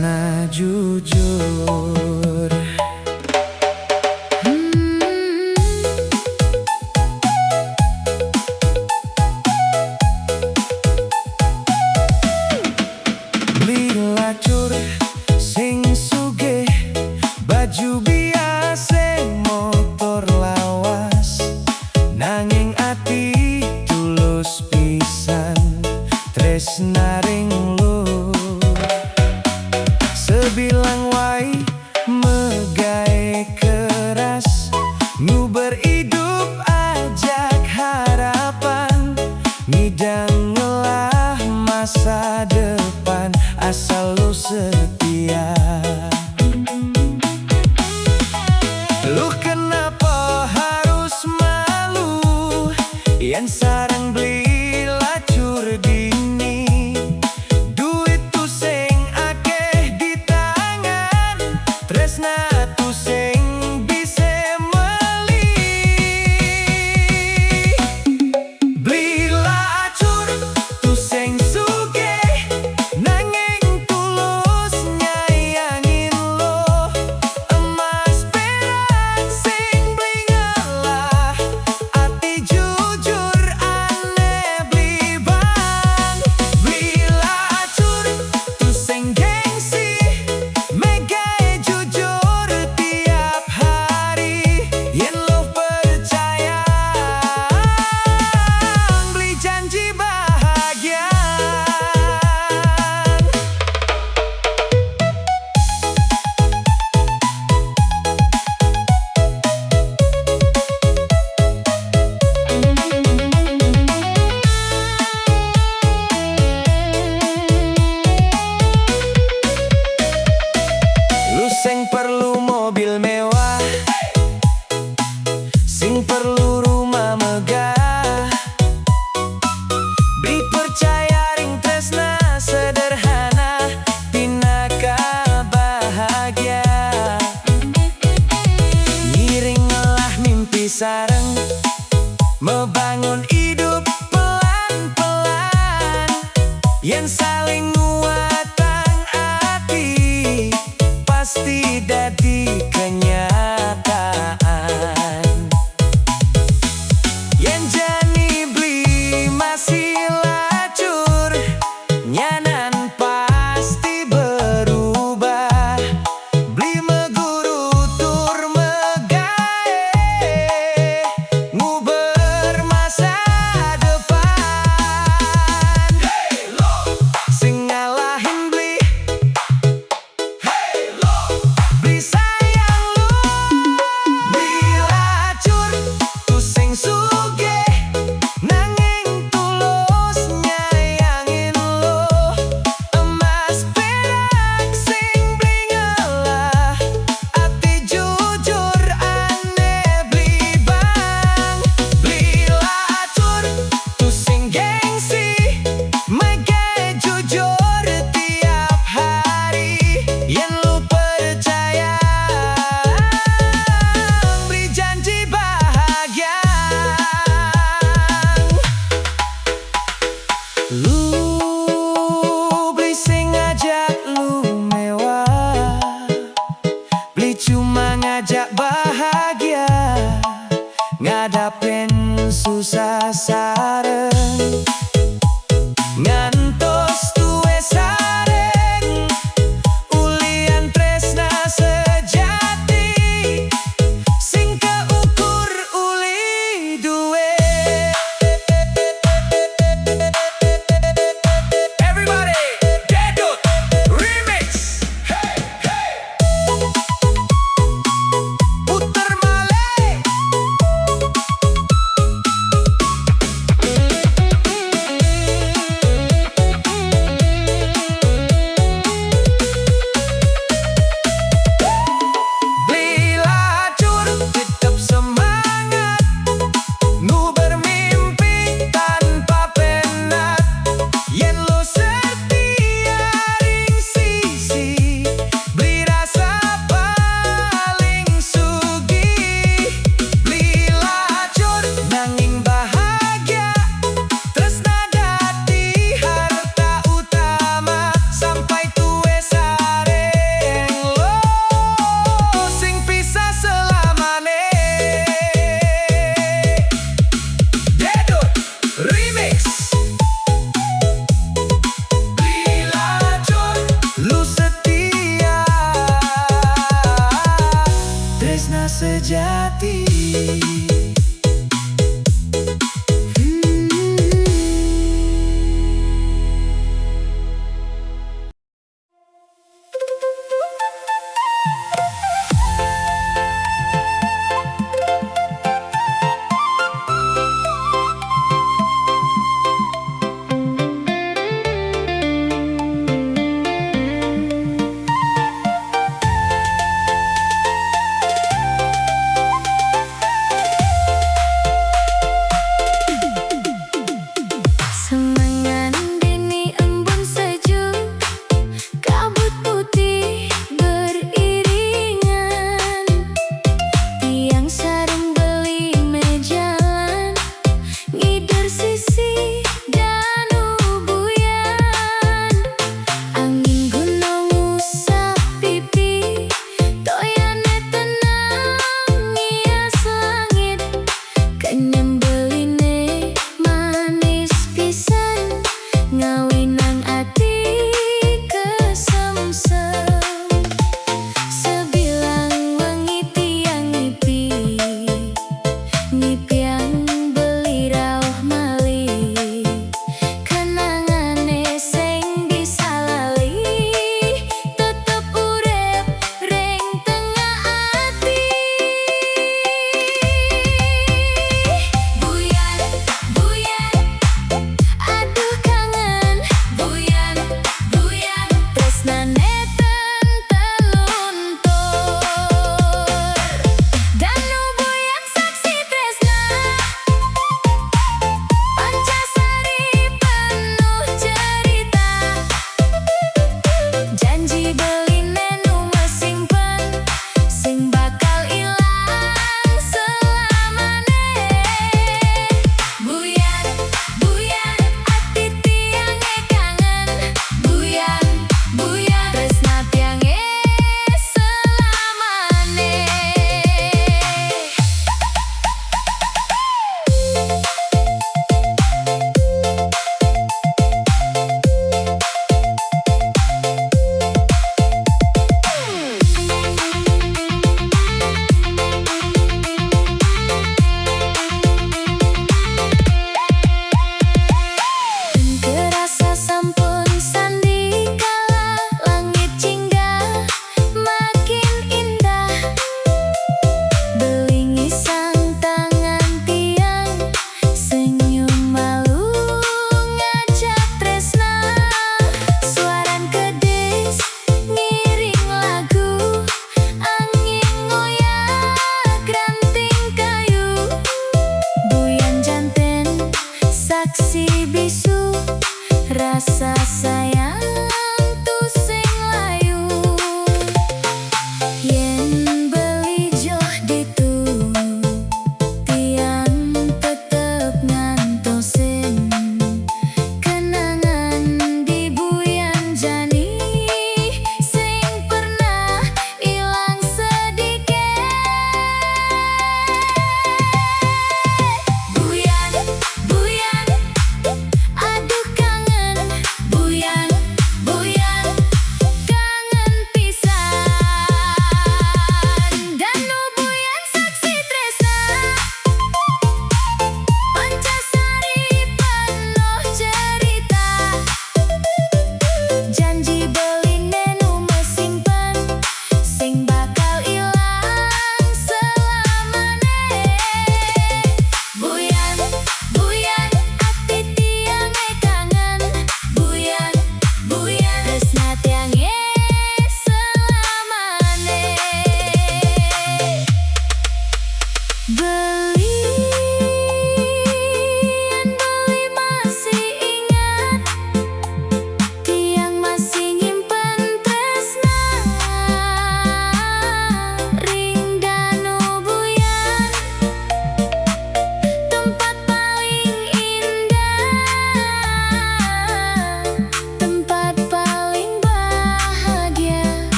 Tresna jujur. Beli lacur sing sugih, baju biasa motor lawas, nanging ati tulus pisan tresna ring lu. Sebilang wai megawe keras, nguber hidup ajak harapan, ngidang ngelah masa depan asal lu setia. Lu kenapa harus malu yang sarang beli lacur dini? Duit tu sing akeh di tangan, tresna tu sing bisa meli. Beli lacur tu sing sugih, nanging tulus nyayangin lo. Emas perak sing beli ngelah, ati jujur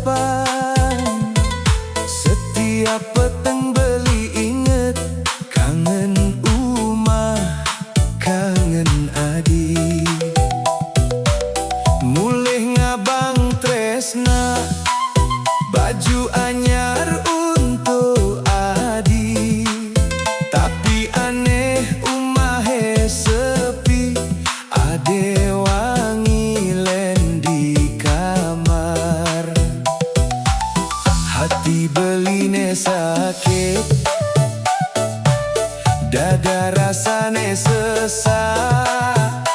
kapan. Setiap petang beli inget, kangen umah, kangen adik. Mulih ngabang tresna, baju anyar untuk adik. Tapi aneh umahe sepi, ade wangi len di kamar. Hati beline sakit, dada rasane sesak.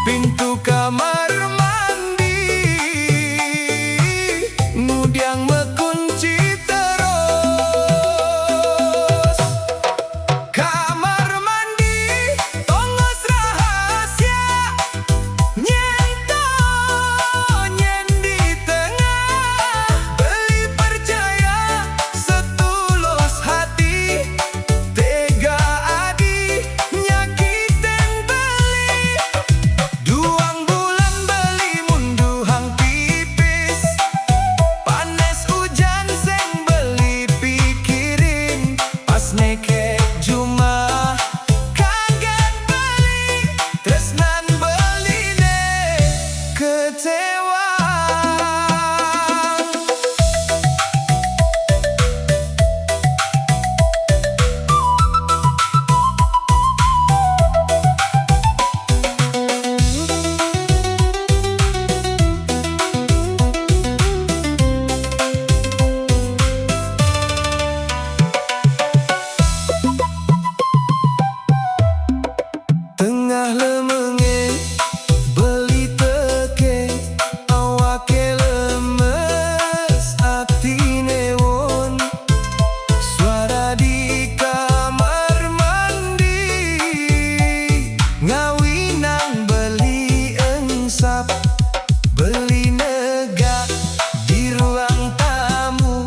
Pintu kamar mandi ngudiang mekunci terus. Kamar mandi tongos rahasia, nyento nyen di tengah. Beli percaya setulus hati, tega adi nyakitin beli. Duang bulan beli munduhang pipis, panes hujan seng beli pikirin. Pas neke juma kaget beli, tresnan beline kecewa. Tengah lemenge beli teke, awake lemes atine won. Suara di kamar mandi, ngawinang beli engsap. Beli negak di ruang tamu,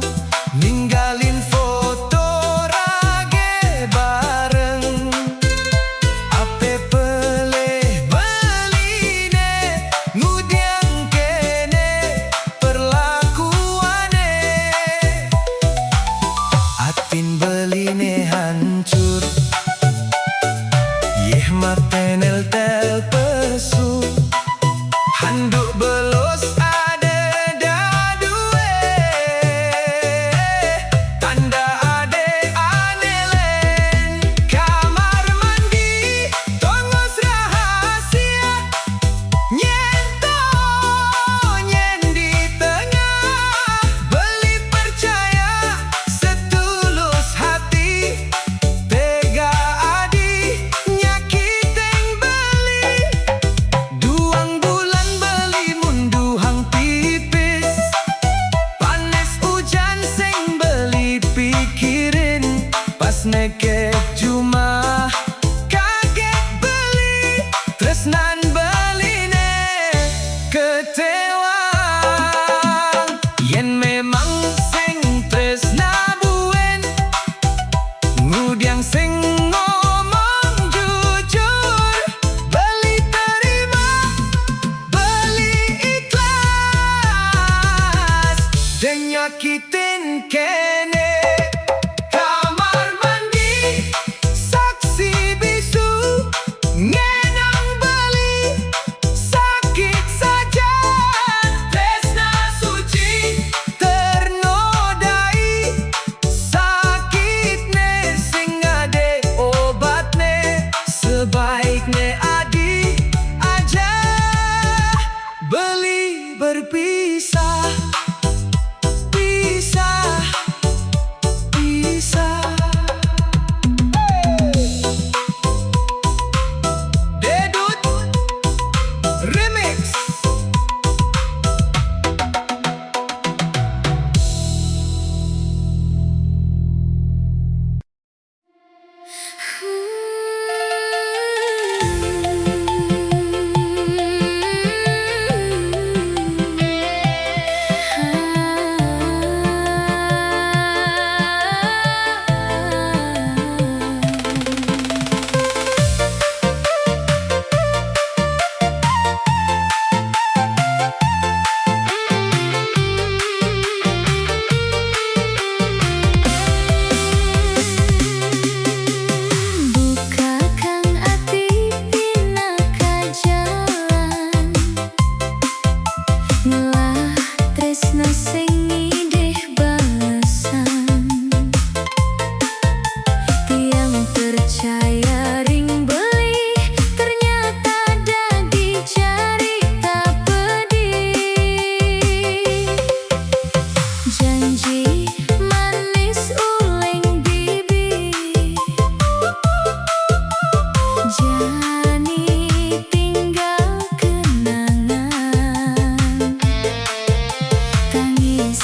ninggalin foto rage bareng. Ape peleh beline, ngudiang kene perlakuane. Atin beline hancur, yeh matenel tel pesu. Handuk belos ada dadue, tanda ade anelen. Kamar mandi tongos rahasia, nyento nyen di tengah. Beli percaya setulus hati, tega adi nyakitin beli. Duang bulan beli munduhang pipis, panes hujan seng beli pikirin. Pas neke juma kaget beli, tresnan beline kecewa. Yen memang seng tresna buen, ngudiang seng ngomong jujur. Beli terima, beli ikhlas, dan nyakitin kene. Kamar mandi saksi bisu, ngenang beli sakit saja. Tresna suci ternodai, sakitne sing ade obatne. Sebaiknya adi aja beli berpisah, pisah tresna sing ngidih balesan. Tiang percaya ring beli, ternyata dadi cerita pedih. Janji manis uleng bibir, jani tinggal kenangan. Tangis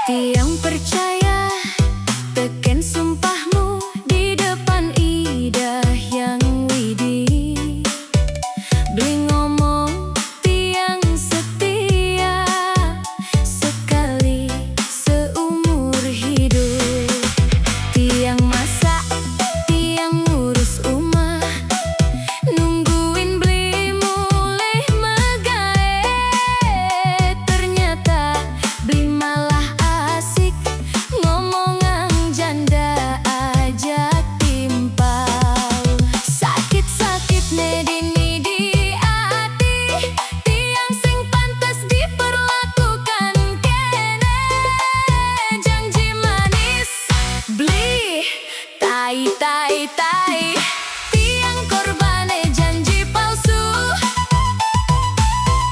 Tiang percaya, teken sumpahmu di depan idah yang widih. Beli ngomong tiang setia, sekali seumur hidup. Tiang masak, tiang ngurus rumah, nungguin beli mulih megawe. Ternyata beli malah asik, ngomongan janda aja timpal. Sakit-sakit nedini di hati, tiang sing pantas diperlakukan kene. Janji manis beli tai tai tai, tiang korbane janji palsu,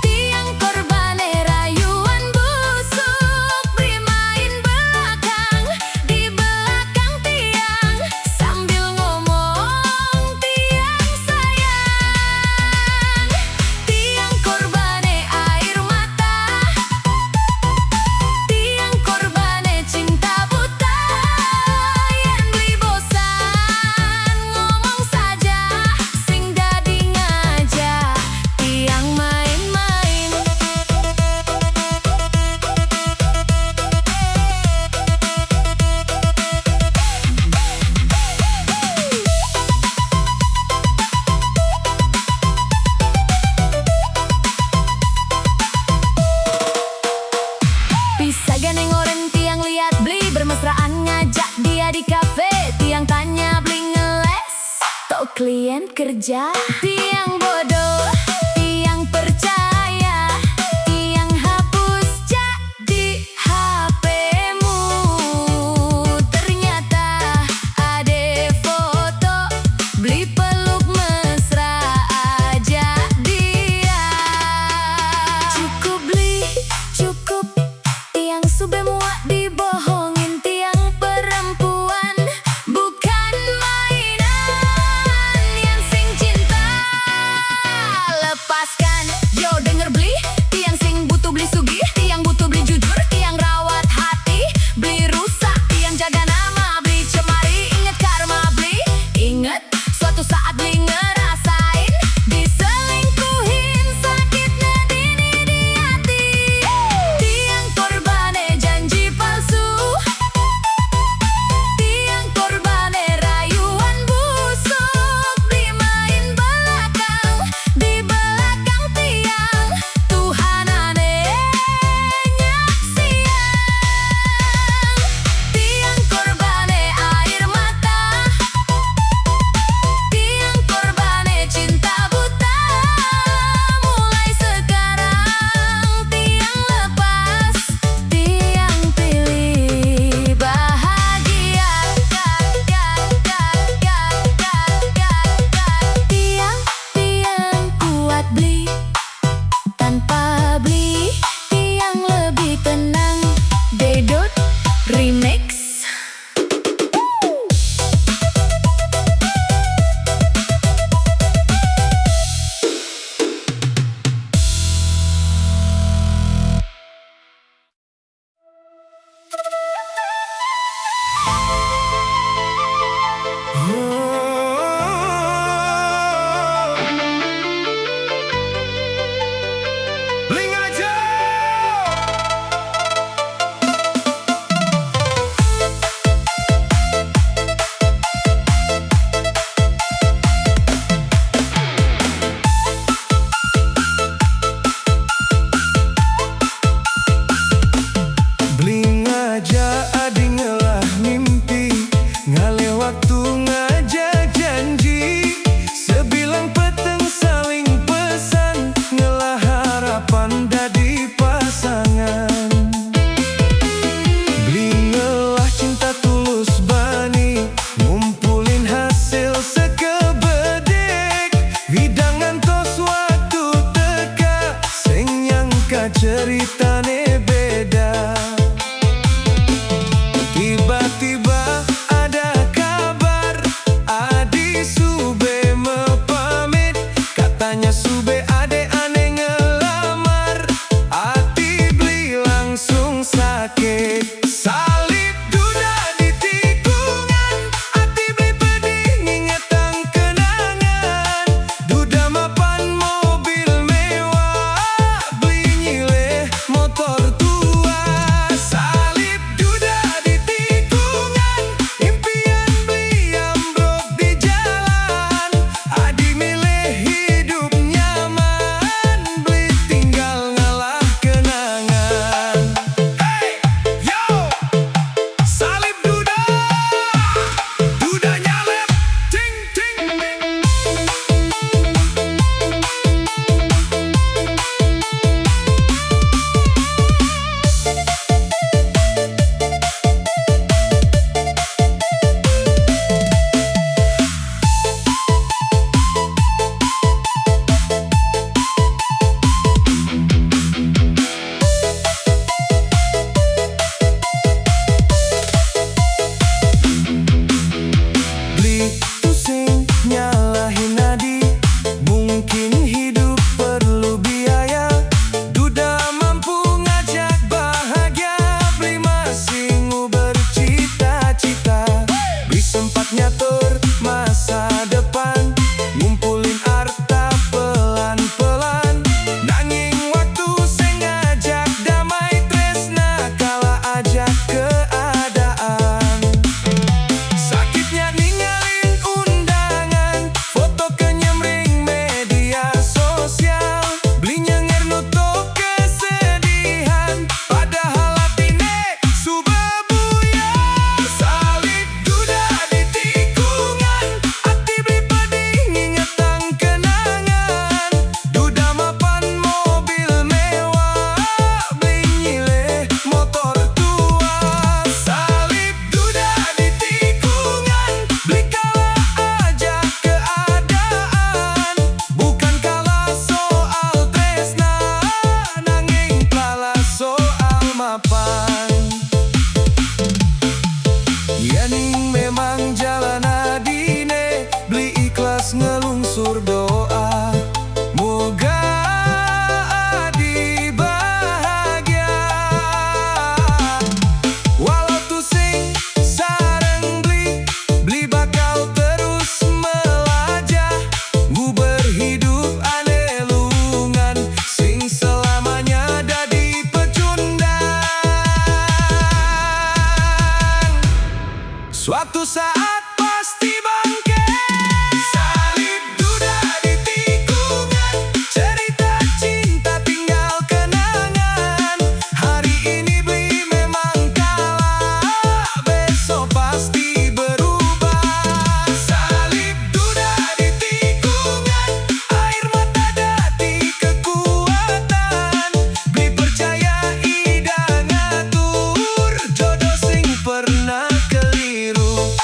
tiang korbane rayuan busuk. Beli main belakang di belakang tiang, sambil ngomong tiang sayang. Tiang korbane air mata, tiang korbane cinta buta. Yen beli bosan ngomong saja, sing dadi ngajak tiang main-main. Bisa ganeng oren tiang lihat beli bermesraan, ngajak dia di kafe. Tiang tanya beli ngeles, tok klien kerja. Tiang bodoh, tiang percaya, tiang hapus jadi HP-mu. Ternyata ada foto, beli peluk mesra aja dia. Cukup beli, cukup. Tiang sube muak dibohongin tiang perempuan, bukan mainan. Yang sing cinta lepaskan, yo denger beli. Tiang sing butuh beli sugih, tiang butuh beli jujur, tiang rawat hati. Beli rusak, tiang jaga nama, beli cemari. Ingat karma beli, ingat suatu saat beli ngerasain diselingkuhin, sakitnya dini di hati. Tiang korbane janji palsu, tiang korbane rayuan busuk. Beli main belakang di belakang tiang, Tuhanane nyaksian. Tiang korbane air mata, tiang korbane cinta buta. Mulai sekarang tiang lepas, tiang pilih bahagia. Tiang kuat beli, tanpa beli tiang lebih tenang. Dedot Remix. Bling aja. Salib duda di tikungan, ati beli pedih ngingetang kenangan. Duda mapan mobil mewah, beli nyileh motor tua. Salib duda di tikungan, impian beli ambruk di jalan. Adi milih hidup nyaman, beli tinggal ngalah kenangan. Hey, yo, salib duda, duda nyalep, ting ting. Beli pusing nyalahin nadi, mungkin hidup perlu biaya. Duda mampu ngajak bahagia, beli masing bercita-cita. Beli sempat nyatur masa depan, ngumpulin harta pelan-pelan. Nanging waktu sing ngajak damai tresna kalah ajak keadaan. Sakitnya ninggalin undangan, foto kenyemring media sosial. Beli nyenger nutup kesedihan, padahal hatine subebuyar. Salib duda di tikungan, ati beli pedih ngingetang kenangan. Duda mapan mobil mewah, beli nyileh motor tua. Salib duda di tikungan, beli kalah aja keadaan. Bukan kalah soal tresna, nanging kalah soal mapan. Yening memang jalan adine, beli ikhlas ngelungsur doa. Moga adi bahagia, walau tusing sareng beli bakal terus melajah. Ngu berhidup anelungan, sing selamanya dadi pecundang. Suatu saat pasti bangke. Salib duda di tikungan, cerita cinta tinggal kenangan. Hari ini beli memang kalah, besok pasti berubah. Salib duda di tikungan, air mata dadi kekuatan. Beli percaya ida ngatur, jodoh sing pernah keliru.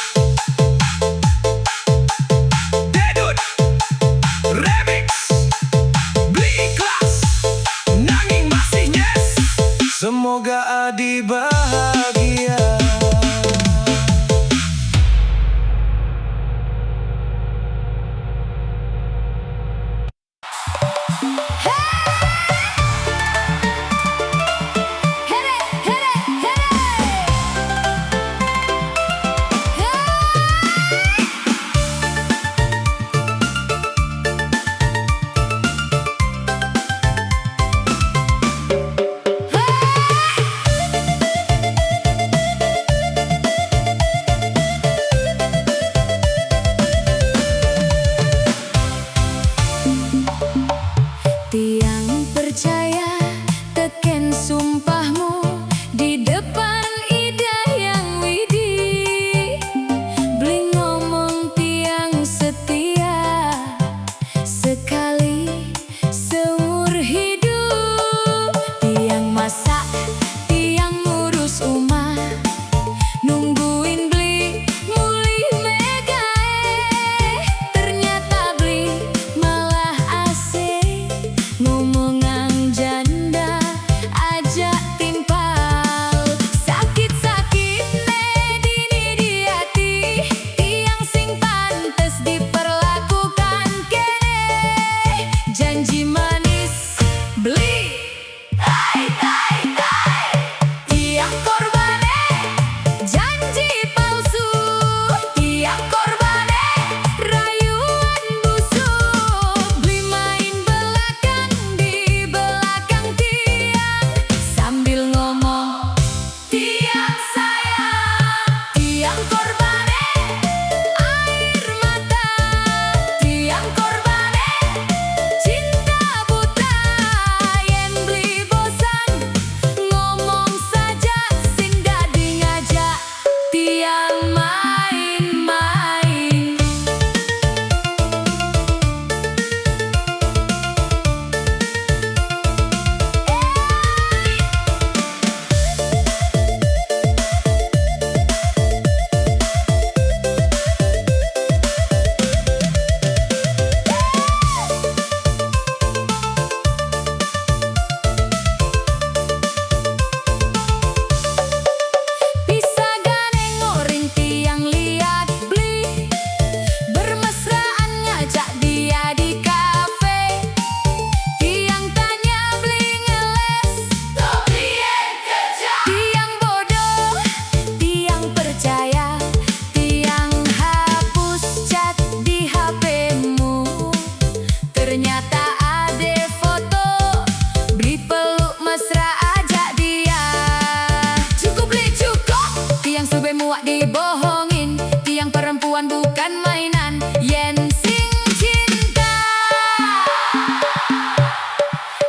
muak dibohongin. Tiang perempuan bukan mainan, yen sing cinta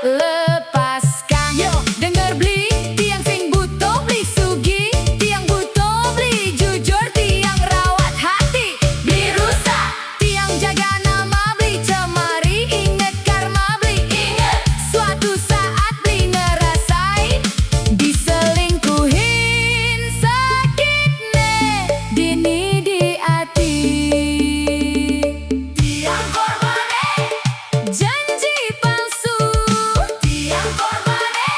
lepaskan. Yo, denger beli, tiang sing butuh beli sugi, tiang butuh beli jujur, tiang rawat hati beli rusak, tiang jaga nama beli cemari, inget karma beli, inget suatu saat beli ngerasain diselingkuhin, sakitnya dini di hati. Tiang korbane janji palsu, tiang korbane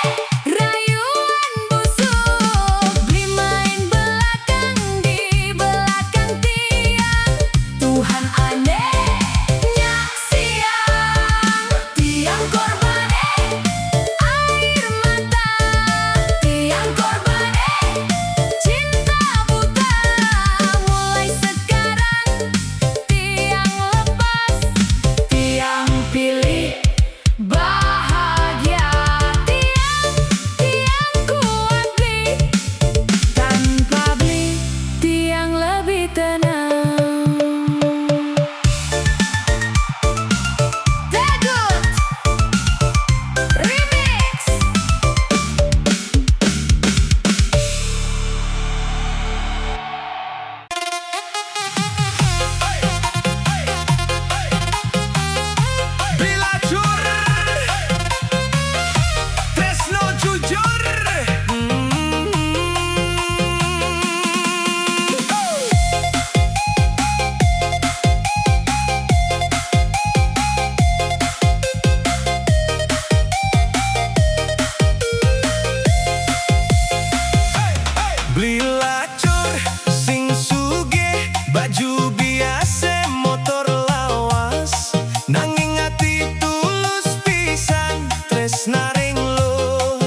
rayuan busuk, beli main belakang di belakang tiang. Tuhan aneh nyak siang, tiang korbane air mata, tiang korbane cinta buta. Mulai sekarang tiang lepas, tiang pilih bahagia. Tiang kuat beli, tanpa beli tiang lebih tenang. Tegut Remix. Beli lacur, tresno jujur. Beli lacur, sing sugih, baju biasa, motor lawas, nanging ati tulus pisan, tresna ring lo.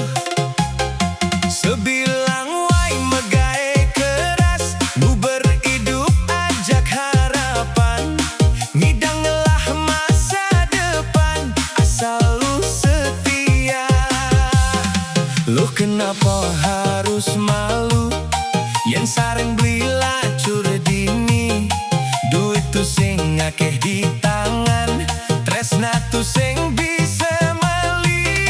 Sebilang wae megawe keras, nu beridup ajak harapan, ngidang ngelah masa depan, asal lu setia. Lu kenapa harus malu? Yen sareng beli lacur dini, duit tu sing akeh di tangan, tresna tu sing bisa meli.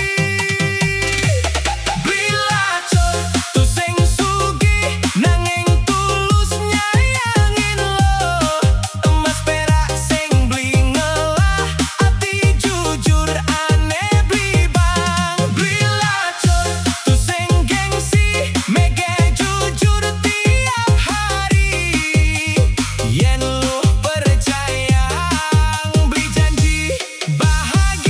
Beli lacur tu sing sugih, nanging tulus nyayangin lo. Emas perak sing beli ngelah, ati jujur aneh beli bang. Beli lacur tu sing gengsi, mege jujur tiap hari. Yen lu percaya, beli janji bahagia.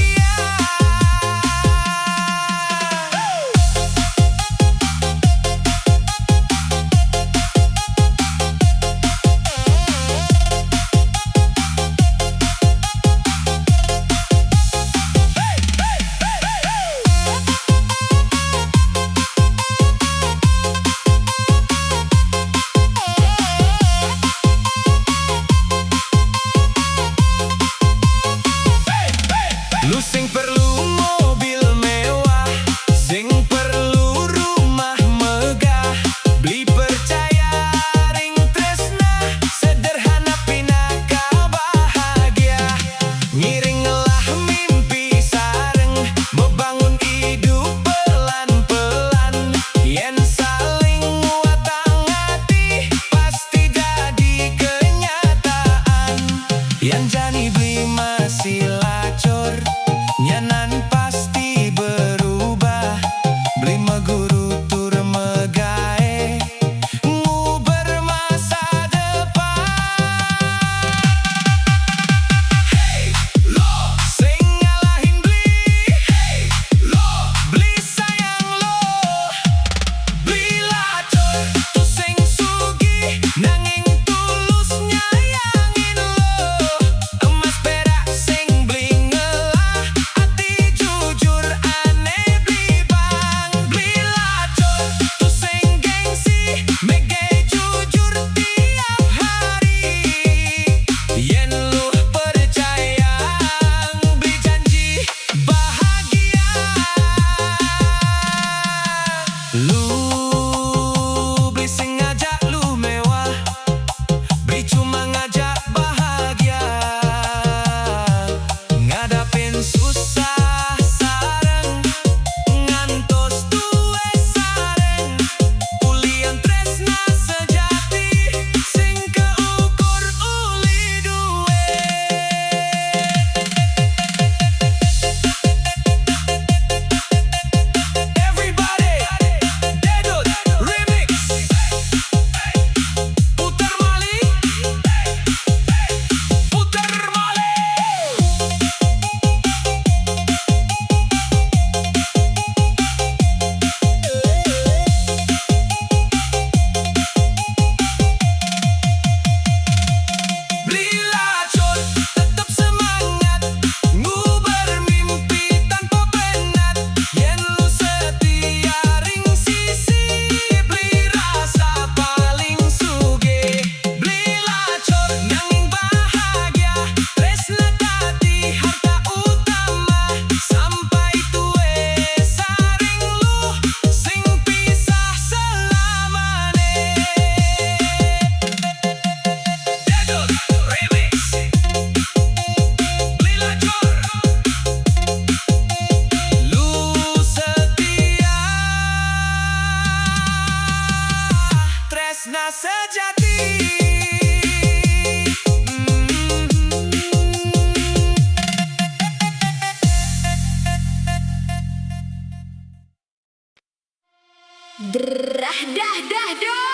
tresna sejati. Drah dah dah dah.